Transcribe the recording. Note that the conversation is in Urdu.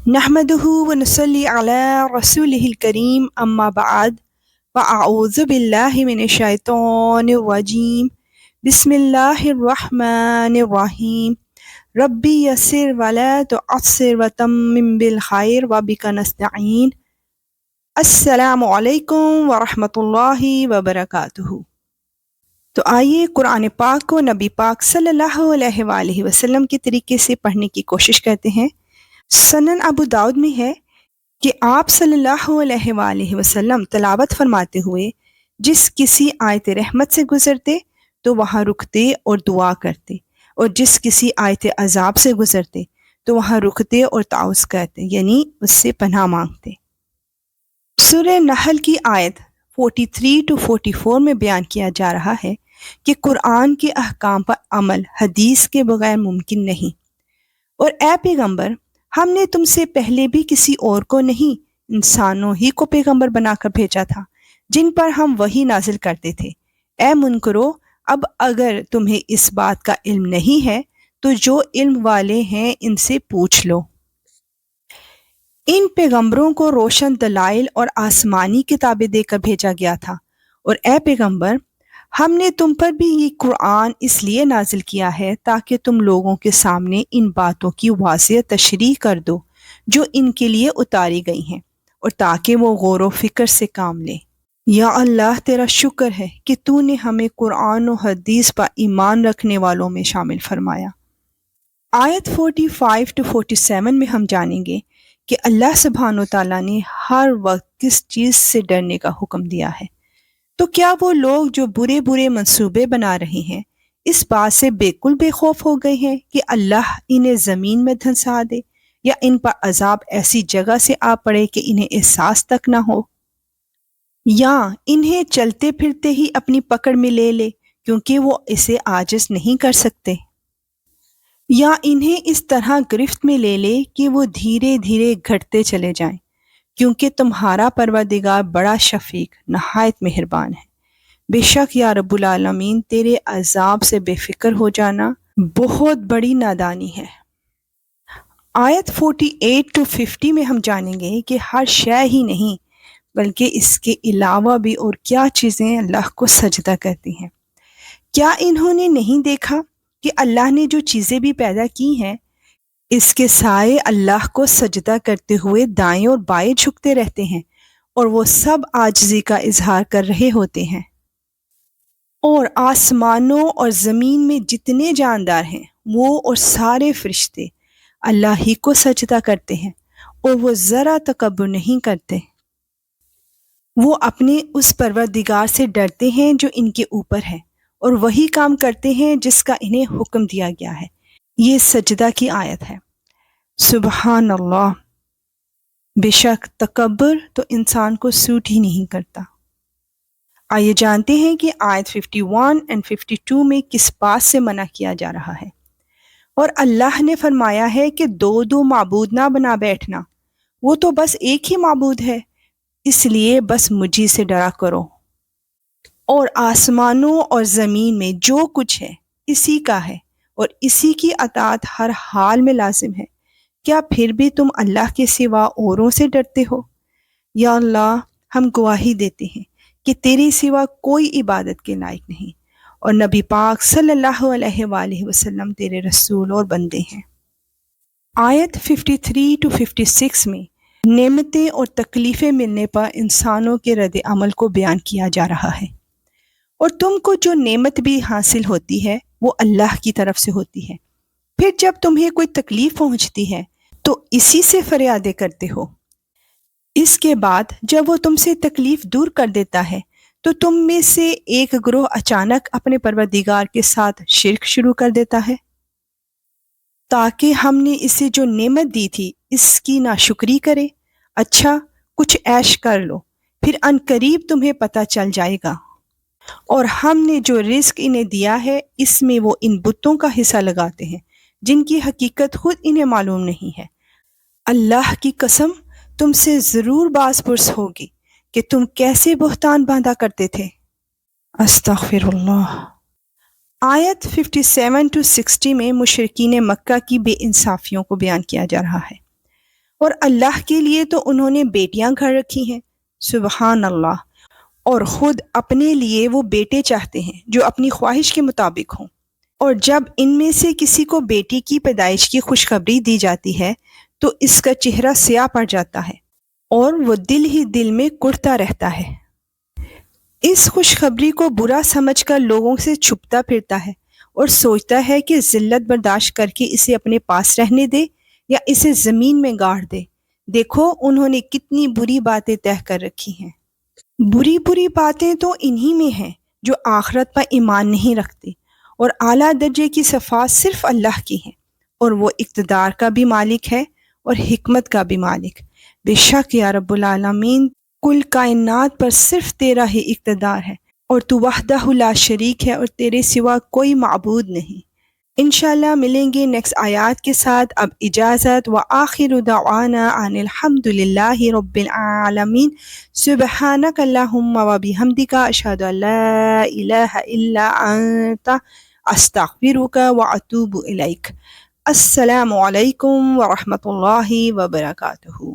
نحمده ونصلي على رسوله الكريم أما بعد فأعوذ بالله من الشيطان الرجيم بسم الله الرحمن الرحيم ربي يسر ولا تعسر وتمم بالخير وبك نستعين السلام علیکم ورحمۃ اللہ وبرکاتہ۔ تو آئیے قرآن پاک کو نبی پاک صلی اللہ علیہ وآلہ وسلم کے طریقے سے پڑھنے کی کوشش کرتے ہیں۔ سنن ابو داؤد میں ہے کہ آپ صلی اللہ علیہ وآلہ وسلم تلاوت فرماتے ہوئے جس کسی آیت رحمت سے گزرتے تو وہاں رکتے اور دعا کرتے، اور جس کسی آیت عذاب سے گزرتے تو وہاں رکتے اور تعوذ کرتے، یعنی اس سے پناہ مانگتے۔ سورہ نحل کی آیت 43-44 میں بیان کیا جا رہا ہے کہ قرآن کے احکام پر عمل حدیث کے بغیر ممکن نہیں، اور اے پیغمبر ہم نے تم سے پہلے بھی کسی اور کو نہیں، انسانوں ہی کو پیغمبر بنا کر بھیجا تھا جن پر ہم وحی نازل کرتے تھے۔ اے منکرو، اب اگر تمہیں اس بات کا علم نہیں ہے تو جو علم والے ہیں ان سے پوچھ لو۔ ان پیغمبروں کو روشن دلائل اور آسمانی کتابیں دے کر بھیجا گیا تھا، اور اے پیغمبر ہم نے تم پر بھی یہ قرآن اس لیے نازل کیا ہے تاکہ تم لوگوں کے سامنے ان باتوں کی واضح تشریح کر دو جو ان کے لیے اتاری گئی ہیں، اور تاکہ وہ غور و فکر سے کام لیں۔ یا اللہ تیرا شکر ہے کہ تو نے ہمیں قرآن و حدیث پر ایمان رکھنے والوں میں شامل فرمایا۔ آیت 45-47 میں ہم جانیں گے کہ اللہ سبحانہ و تعالیٰ نے ہر وقت کس چیز سے ڈرنے کا حکم دیا ہے۔ تو کیا وہ لوگ جو برے برے منصوبے بنا رہے ہیں اس بات سے بالکل بے خوف ہو گئے ہیں کہ اللہ انہیں زمین میں دھنسا دے یا ان پر عذاب ایسی جگہ سے آ پڑے کہ انہیں احساس تک نہ ہو، یا انہیں چلتے پھرتے ہی اپنی پکڑ میں لے لے کیونکہ وہ اسے عاجز نہیں کر سکتے، یا انہیں اس طرح گرفت میں لے لے کہ وہ دھیرے دھیرے گھٹتے چلے جائیں، کیونکہ تمہارا پروردگار بڑا شفیق نہایت مہربان ہے۔ بے شک یا رب العالمین تیرے عذاب سے بے فکر ہو جانا بہت بڑی نادانی ہے۔ آیت 48-50 میں ہم جانیں گے کہ ہر شے ہی نہیں بلکہ اس کے علاوہ بھی اور کیا چیزیں اللہ کو سجدہ کرتی ہیں۔ کیا انہوں نے نہیں دیکھا کہ اللہ نے جو چیزیں بھی پیدا کی ہیں اس کے سائے اللہ کو سجدہ کرتے ہوئے دائیں اور بائیں جھکتے رہتے ہیں، اور وہ سب عاجزی کا اظہار کر رہے ہوتے ہیں۔ اور آسمانوں اور زمین میں جتنے جاندار ہیں وہ اور سارے فرشتے اللہ ہی کو سجدہ کرتے ہیں، اور وہ ذرا تکبر نہیں کرتے۔ وہ اپنے اس پروردگار سے ڈرتے ہیں جو ان کے اوپر ہے، اور وہی کام کرتے ہیں جس کا انہیں حکم دیا گیا ہے۔ یہ سجدہ کی آیت ہے۔ سبحان اللہ، بے شک تکبر تو انسان کو سوٹ ہی نہیں کرتا۔ آئیے جانتے ہیں کہ آیت 51 اور 52 میں کس بات سے منع کیا جا رہا ہے۔ اور اللہ نے فرمایا ہے کہ دو معبود نہ بنا بیٹھنا، وہ تو بس ایک ہی معبود ہے، اس لیے بس مجھی سے ڈرا کرو۔ اور آسمانوں اور زمین میں جو کچھ ہے اسی کا ہے، اور اسی کی اطاعت ہر حال میں لازم ہے۔ کیا پھر بھی تم اللہ کے سوا اوروں سے ڈرتے ہو؟ یا اللہ ہم گواہی دیتے ہیں کہ تیرے سوا کوئی عبادت کے لائق نہیں، اور نبی پاک صلی اللہ علیہ وآلہ وسلم تیرے رسول اور بندے ہیں۔ آیت 53-56 میں نعمتیں اور تکلیفیں ملنے پر انسانوں کے رد عمل کو بیان کیا جا رہا ہے۔ اور تم کو جو نعمت بھی حاصل ہوتی ہے وہ اللہ کی طرف سے ہوتی ہے، پھر جب تمہیں کوئی تکلیف پہنچتی ہے تو اسی سے فریادیں کرتے ہو۔ اس کے بعد جب وہ تم سے تکلیف دور کر دیتا ہے تو تم میں سے ایک گروہ اچانک اپنے پروردگار کے ساتھ شرک شروع کر دیتا ہے، تاکہ ہم نے اسے جو نعمت دی تھی اس کی ناشکری کرے۔ اچھا کچھ عیش کر لو، پھر ان قریب تمہیں پتہ چل جائے گا۔ اور ہم نے جو رزق انہیں دیا ہے اس میں وہ ان بتوں کا حصہ لگاتے ہیں جن کی حقیقت خود انہیں معلوم نہیں ہے۔ اللہ کی قسم تم سے ضرور باز پرس ہوگی کہ تم کیسے بہتان باندھا کرتے تھے۔ استغفر اللہ۔ آیت 57-60 میں مشرکین مکہ کی بے انصافیوں کو بیان کیا جا رہا ہے۔ اور اللہ کے لیے تو انہوں نے بیٹیاں گھر رکھی ہیں، سبحان اللہ، اور خود اپنے لیے وہ بیٹے چاہتے ہیں جو اپنی خواہش کے مطابق ہوں، اور جب ان میں سے کسی کو بیٹی کی پیدائش کی خوشخبری دی جاتی ہے تو اس کا چہرہ سیاہ پڑ جاتا ہے اور وہ دل ہی دل میں کڑتا رہتا ہے۔ اس خوشخبری کو برا سمجھ کر لوگوں سے چھپتا پھرتا ہے اور سوچتا ہے کہ ذلت برداشت کر کے اسے اپنے پاس رہنے دے یا اسے زمین میں گاڑ دے۔ دیکھو انہوں نے کتنی بری باتیں طے کر رکھی ہیں۔ بری بری باتیں تو انہی میں ہیں جو آخرت پر ایمان نہیں رکھتے، اور اعلیٰ درجے کی صفات صرف اللہ کی ہیں، اور وہ اقتدار کا بھی مالک ہے اور حکمت کا بھی مالک۔ بے شک یا رب العالمین، کل کائنات پر صرف تیرا ہی اقتدار ہے، اور تو وحدہ لا شریک ہے اور تیرے سوا کوئی معبود نہیں۔ انشاءاللہ ملیں گے نیکسٹ آیات کے ساتھ۔ اب اجازت، وآخر دعوانا ان الحمد للہ رب العالمین۔ سبحانک اللہم وبحمدک، اشہد ان لا الہ الا انت، استغفرک واتوب الیک۔ السلام علیکم ورحمۃ اللہ وبرکاتہ۔